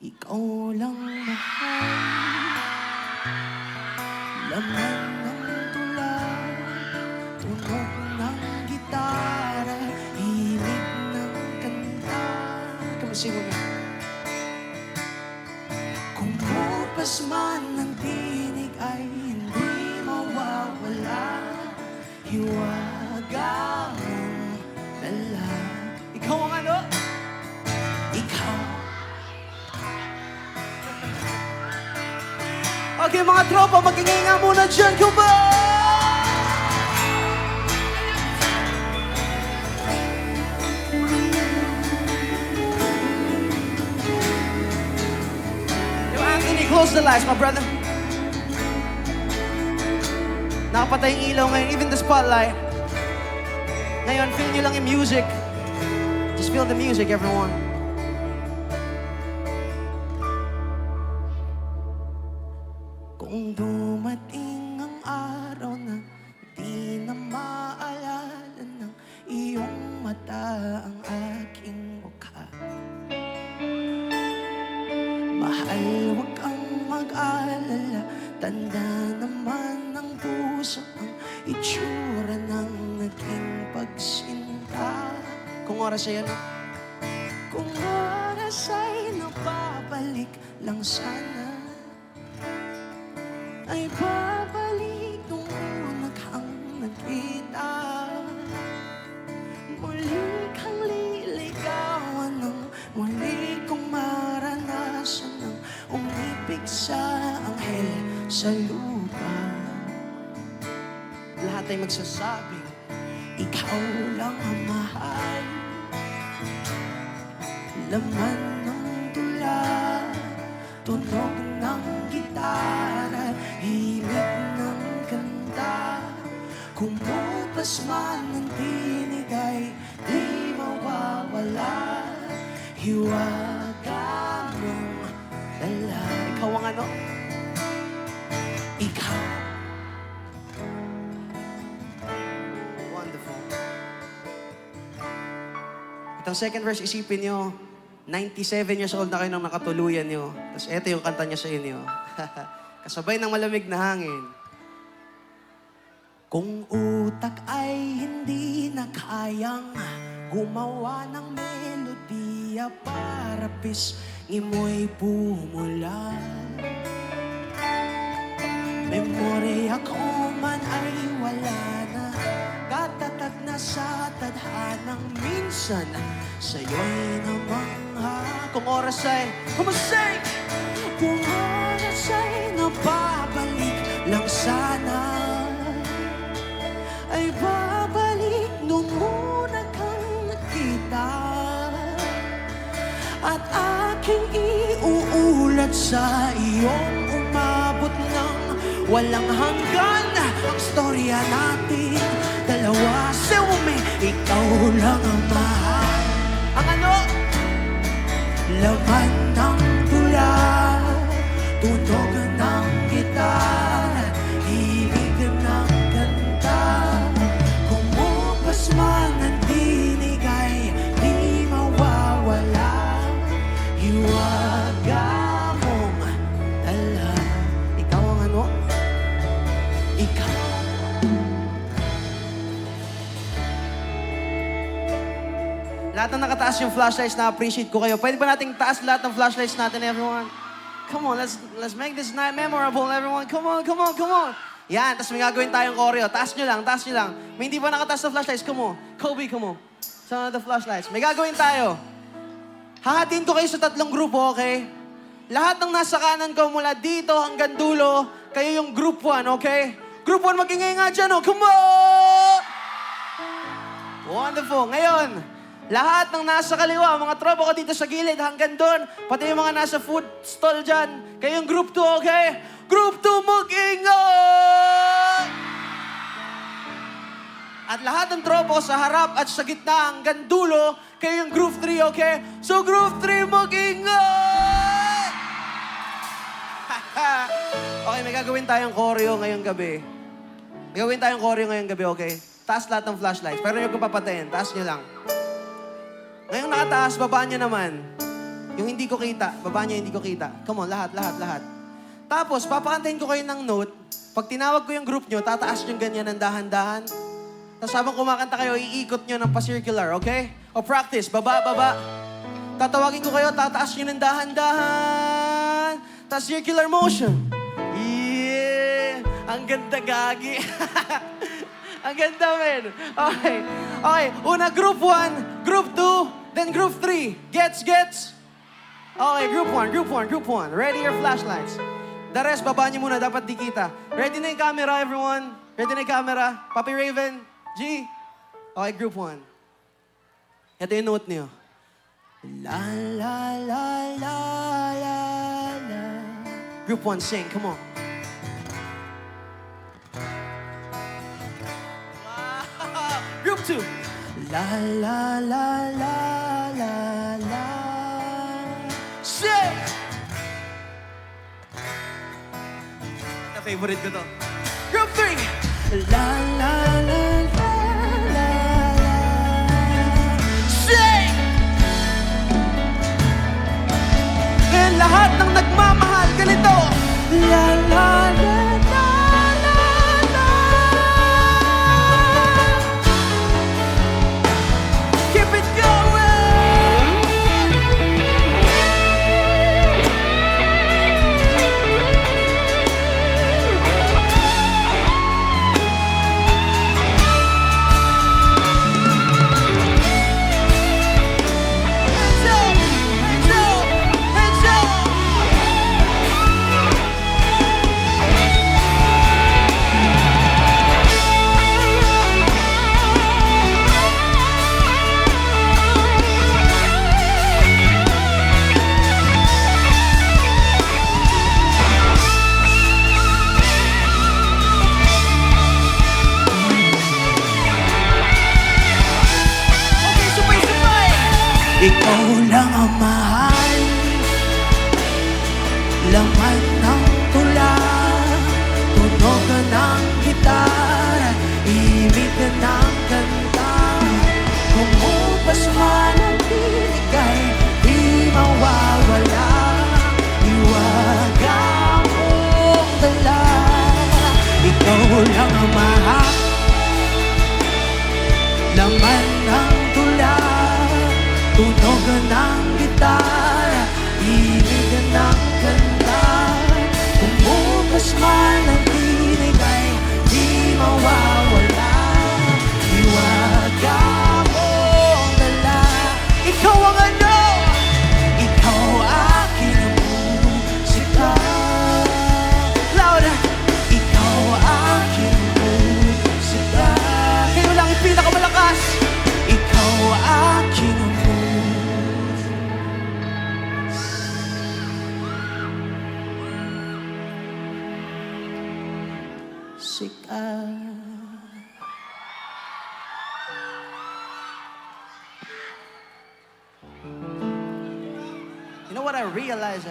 Ikaw lang mahal. Laman ng tula, tunog ng gitara, himig ng kanta. Kamusin mo na. Kung bukas man ang tinig ay hindi mawawala, hiwaga mong dala. Ikaw ang ano? Ikaw. Okay, mga tropa, mag-inga muna dyan. Come on! Yo, Anthony, close the lights, my brother. Nakapatay yung ilaw ngayon, even the spotlight. Ngayon, feel nyo lang yung music. Just feel the music, everyone. Kung dumating ang araw na di na maalala ng iyong mata ang aking mukha, mahal, huwag kang mag-alala. Tanda naman ng puso ang itsura ng naging pagsinta. Kung oras ay ano? Kung oras ay napabalik lang sana, ay babalik nung una kang nagkita. Muli kang liligawan ng muli kong maranasan ng umibig sa anghel sa lupa. Lahat ay magsasabing ikaw lang ang mahal. Laman ng tula, tunog ng gitara, himig ng kanta. Kumupas man ang tinig ay di mawawala, hiwaga mong dala. Ikaw ang ano? Ikaw. Wonderful. Itong second verse, isipin nyo, 97 years old na kayo nang nakatuluyan nyo. Tapos eto yung kanta niya sa inyo. Kasabay ng malamig na hangin. Kung utak ay hindi na kayang gumawa ng melodiya para pisngi mo'y pumula, memorya ko man ay wala na, katatag na sa tadhanang minsan sa'yo'y namangha. Kung oras ay, kumusay! Kung oras ay napabalik lang sana, ay babalik nung una kang nakita, at aking iuulat sa iyong umabot ng walang hanggan ang storya natin dalawa. Sewme, ikaw lang ang mahal. Ang ano? Laman ng tula, tunog ng gitara, himig ng kanta. Kumupas man ang tinig ay di mawawala, hiwaga mong dala. Ikaw ang ano? Ikaw. Lahat ng nakataas yung flashlights, na-appreciate ko kayo. Pwede ba nating taas lahat ng flashlights natin, everyone? Come on, let's make this night memorable, everyone. Come on, come on, come on. Yan, tapos may gagawin tayong choreo. Taas nyo lang, taas nyo lang. May hindi pa nakataas na flashlights, come on. Kobe, come on. Some of the flashlights. May gagawin tayo. Hahatiin ko kayo sa tatlong grupo, okay? Lahat ng nasa kanan ko mula dito hanggang dulo, kayo yung group 1, okay? Group 1, mag-ingay nga dyan, oh. Come on! Wonderful. Ngayon, lahat ng nasa kaliwa, mga tropa ko dito sa gilid hanggang doon, pati yung mga nasa food stall dyan, kayong group 2, okay? Group 2, mag-ingay! At lahat ng tropa ko sa harap at sa gitna hanggang dulo, kayong group 3, okay? So group 3, mag-ingay! Okay, may gagawin tayong choreo ngayong gabi. May gagawin tayong choreo ngayong gabi, okay? Taas lahat ng flashlights. Pero yung kung papatayin, taas nyo lang. Ngayong nakataas, babaan nyo naman. Yung hindi ko kita, baba niyo yung hindi ko kita. Come on, lahat. Tapos, papakantahin ko kayo ng note. Pag tinawag ko yung group nyo, tataas yung ganyan ng dahan-dahan. Tapos habang kumakanta kayo, iikot nyo ng pa-circular, okay? O practice, baba. Tatawagin ko kayo, tataas nyo ng dahan-dahan. Tapos circular motion. Yeah! Ang ganda, gagi. Ang ganda, men. Okay. Una, group 1, group 2, then group 3. Gets? Okay, group 1. Ready your flashlights. The rest, baba niyo muna. Dapat di kita. Ready na yung camera, everyone? Ready na yung camera? Papi Raven? G? Okay, group 1. Ito yung note niyo. La, la, la, la, la, la. Group 1, sing. Come on. Wow. Group 2. La, la, la, la, la, la. Sing! Favorite ko to. Group 3. La la la la la la. Sing! And lahat ng nagmamahal ganito. La la la la la la. Keep it going. Ikaw lang ang mahal, laman ng tula, tunog ng gitara, ibig ng kanta. Kumupas man ang binigay, di mawawala, iwaga mong dala. Ikaw lang ang mahal, laman ng tula, tunog ng gitara, ibig ng kanta. Kumupas man ang binigay, di mawawala, iwaga mong dala. Ikaw ang ano? Ikaw aking musika. Louder! Ikaw aking musika. Kayo lang yung pinakamalakas. Ikaw aking You know what I realized,